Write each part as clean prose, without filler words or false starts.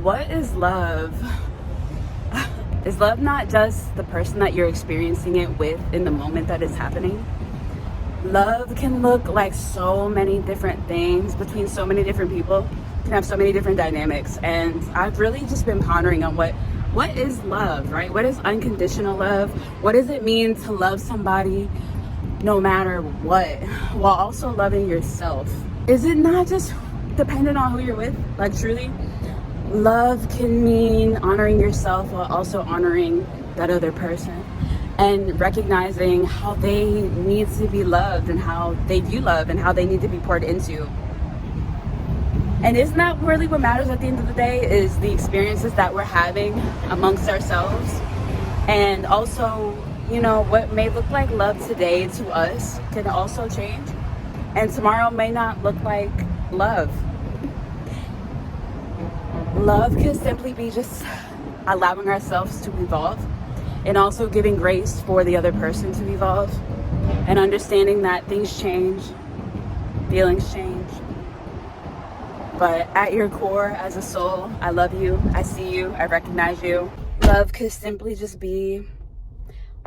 What is love? Is love not just the person that you're experiencing it with in the moment that it's happening? Love can look like so many different things between so many different people, can have so many different dynamics. And I've really just been pondering on what is love, right? What is unconditional love? What does it mean to love somebody no matter what, while also loving yourself? Is it not just dependent on who you're with? Like, truly, love can mean honoring yourself while also honoring that other person, and recognizing how they need to be loved and how they view love and how they need to be poured into. And isn't that really what matters at the end of the day, is the experiences that we're having amongst ourselves? And also, you know, what may look like love today to us can also change, and tomorrow may not look like love. Love can simply be just allowing ourselves to evolve, and also giving grace for the other person to evolve, and understanding that things change, feelings change. But at your core, as a soul, I love you, I see you, I recognize you. Love could simply just be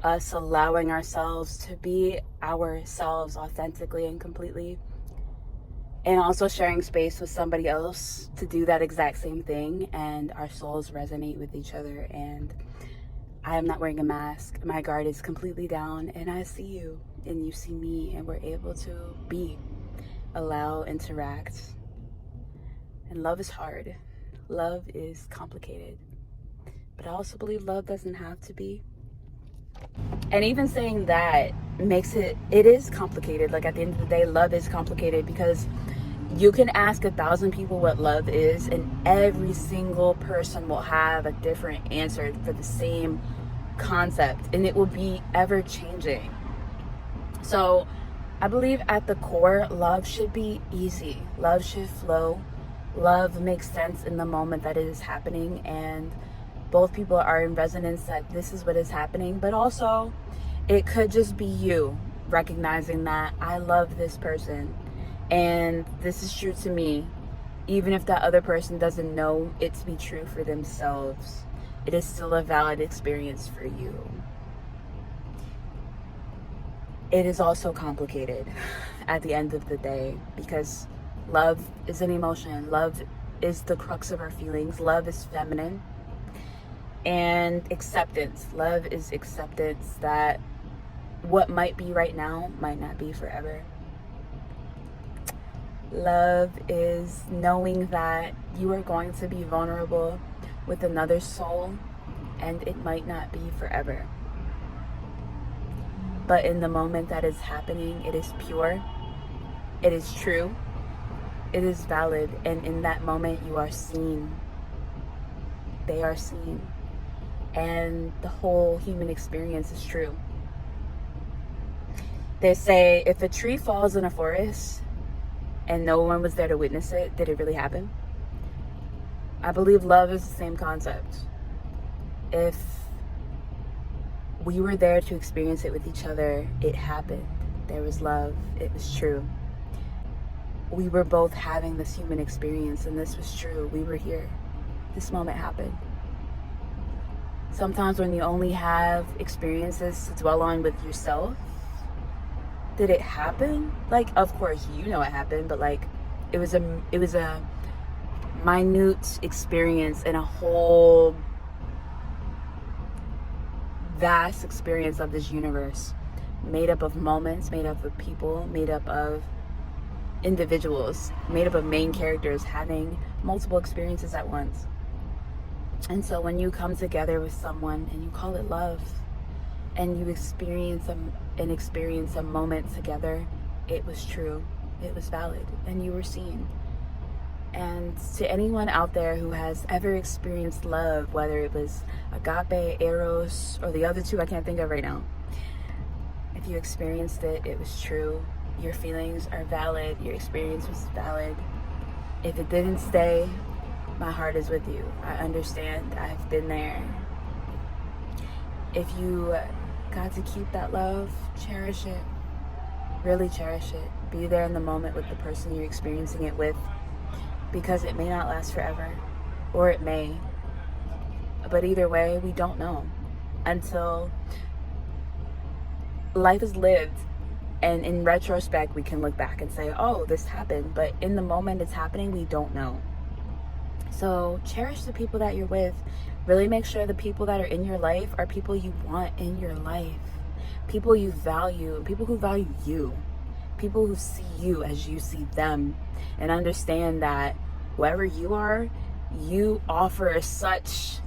us allowing ourselves to be ourselves authentically and completely, and also sharing space with somebody else to do that exact same thing, and our souls resonate with each other. And I am not wearing a mask, my guard is completely down, and I see you and you see me, and we're able to be, allow, interact. And love is hard, love is complicated, but I also believe love doesn't have to be. And even saying that makes it is complicated. Like, at the end of the day, love is complicated, because you can ask 1,000 people what love is, and every single person will have a different answer for the same concept, and it will be ever changing. So I believe at the core, love should be easy, love should flow, love makes sense in the moment that it is happening, and both people are in resonance that this is what is happening. But also, it could just be you recognizing that I love this person, and this is true to me, even if that other person doesn't know it to be true for themselves. It is still a valid experience for you. It is also complicated at the end of the day, because love is an emotion. Love is the crux of our feelings. Love is feminine. And acceptance. Love is acceptance that what might be right now might not be forever. Love is knowing that you are going to be vulnerable with another soul, and it might not be forever. But in the moment that is happening, it is pure, it is true, it is valid, and in that moment you are seen. They are seen. And the whole human experience is true. They say, if a tree falls in a forest and no one was there to witness it, did it really happen? I believe love is the same concept. If we were there to experience it with each other, it happened. There was love. It was true. We were both having this human experience, and this was true. We were here. This moment happened. Sometimes when you only have experiences to dwell on with yourself, did it happen? Like, of course, you know it happened, but like, it was a minute experience in a whole vast experience of this universe, made up of moments, made up of people, made up of individuals, made up of main characters having multiple experiences at once. And so when you come together with someone and you call it love, and you experience a moment together, it was true, it was valid, and you were seen. And to anyone out there who has ever experienced love, whether it was agape, eros, or the other two I can't think of right now, if you experienced it, it was true. Your feelings are valid, your experience was valid. If it didn't stay, my heart is with you. I understand, I've been there. If you got to keep that love, cherish it. Really cherish it. Be there in the moment with the person you're experiencing it with, because it may not last forever. or it may. But either way, we don't know until life is lived. And in retrospect, we can look back and say, oh, this happened. But in the moment it's happening, we don't know. So cherish the people that you're with. Really make sure the people that are in your life are people you want in your life. People you value, people who value you. People who see you as you see them. And understand that whoever you are, you offer such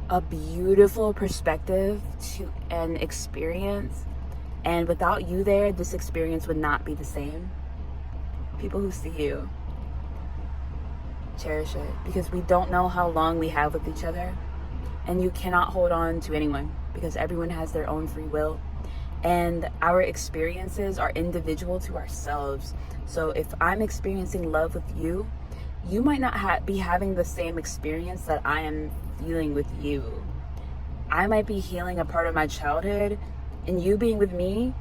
a beautiful perspective to an experience. And without you there, this experience would not be the same. People who see you, cherish it, because we don't know how long we have with each other. And you cannot hold on to anyone because everyone has their own free will. And our experiences are individual to ourselves. So if I'm experiencing love with you, you might not be having the same experience that I am feeling with you. I might be healing a part of my childhood, and you being with me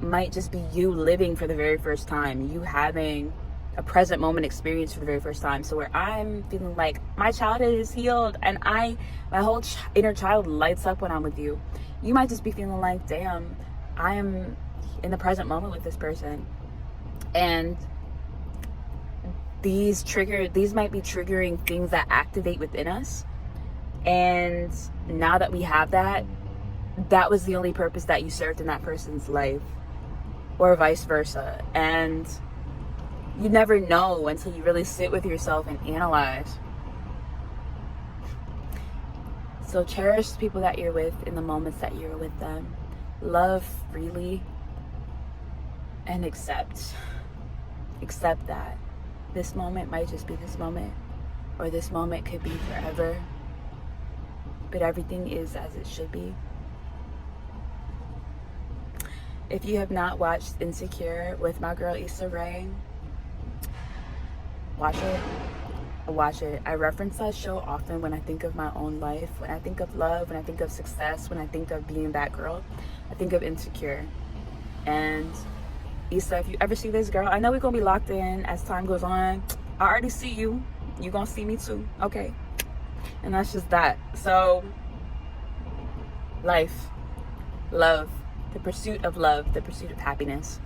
might just be you living for the very first time, you having a present moment experience for the very first time. So where I'm feeling like my childhood is healed and my whole inner child lights up when I'm with you, you might just be feeling like, damn, I am in the present moment with this person. And these might be triggering things that activate within us. And now that we have that was the only purpose that you served in that person's life, or vice versa. And you never know until you really sit with yourself and analyze. So cherish the people that you're with in the moments that you're with them. Love freely and accept that this moment might just be this moment, or this moment could be forever, but everything is as it should be. If you have not watched Insecure with my girl Issa Rae, watch it. I reference that show often when I think of my own life, when I think of love, when I think of success, when I think of being that girl, I think of Insecure. And Issa, if you ever see this, girl, I know we're gonna be locked in as time goes on. I already see you. You're gonna see me too, okay? And that's just that. So life, love, the pursuit of love, the pursuit of happiness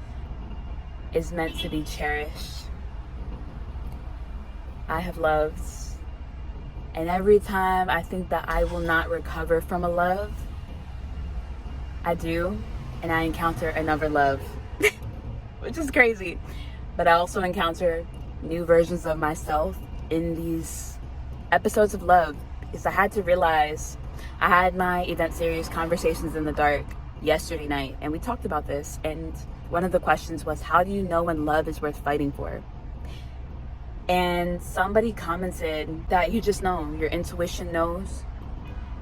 is meant to be cherished. I have loved, and every time I think that I will not recover from a love, I do, and I encounter another love, which is crazy. But I also encounter new versions of myself in these episodes of love, because I had to realize, I had my event series Conversations in the Dark yesterday night, and we talked about this, and one of the questions was, how do you know when love is worth fighting for? And somebody commented that you just know, your intuition knows,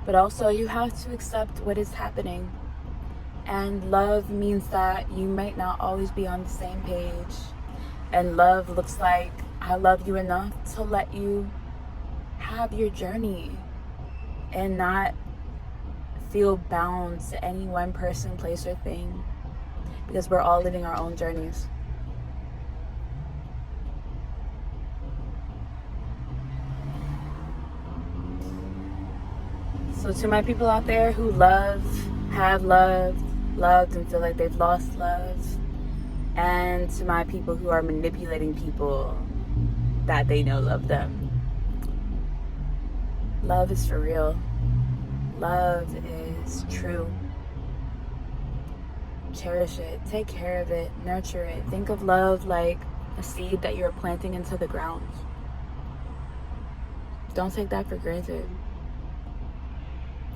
but also you have to accept what is happening. And love means that you might not always be on the same page, and love looks like, I love you enough to let you have your journey and not feel bound to any one person, place, or thing, because we're all living our own journeys. So to my people out there who love, have loved, and feel like they've lost love, and to my people who are manipulating people that they know love them, love is for real. Love is true. Cherish it, take care of it, nurture it. Think of love like a seed that you're planting into the ground. Don't take that for granted.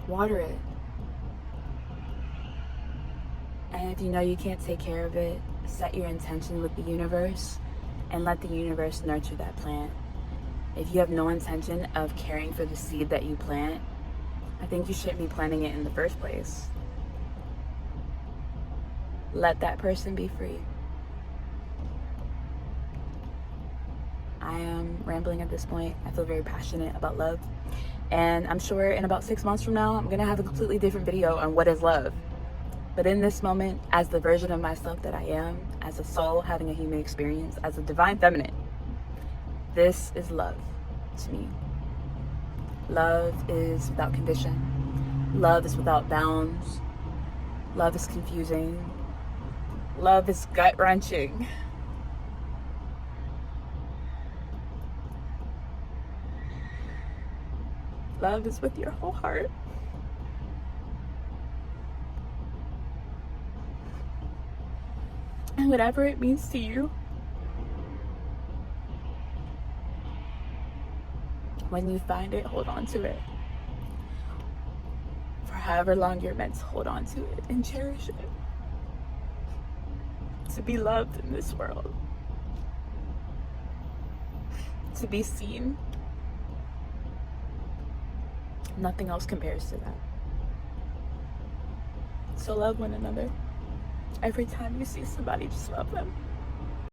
Water it. And if you know you can't take care of it, set your intention with the universe and let the universe nurture that plant. If you have no intention of caring for the seed that you plant, I think you shouldn't be planting it in the first place. Let that person be free. I am rambling at this point. I feel very passionate about love. And I'm sure in about 6 months from now, I'm gonna have a completely different video on what is love. But in this moment, as the version of myself that I am, as a soul having a human experience, as a divine feminine, this is love to me. Love is without condition. Love is without bounds. Love is confusing. Love is gut-wrenching. Love is with your whole heart. And whatever it means to you, when you find it, hold on to it. For however long you're meant to hold on to it and cherish it. To be loved in this world. To be seen. Nothing else compares to that. So love one another. Every time you see somebody, just love them.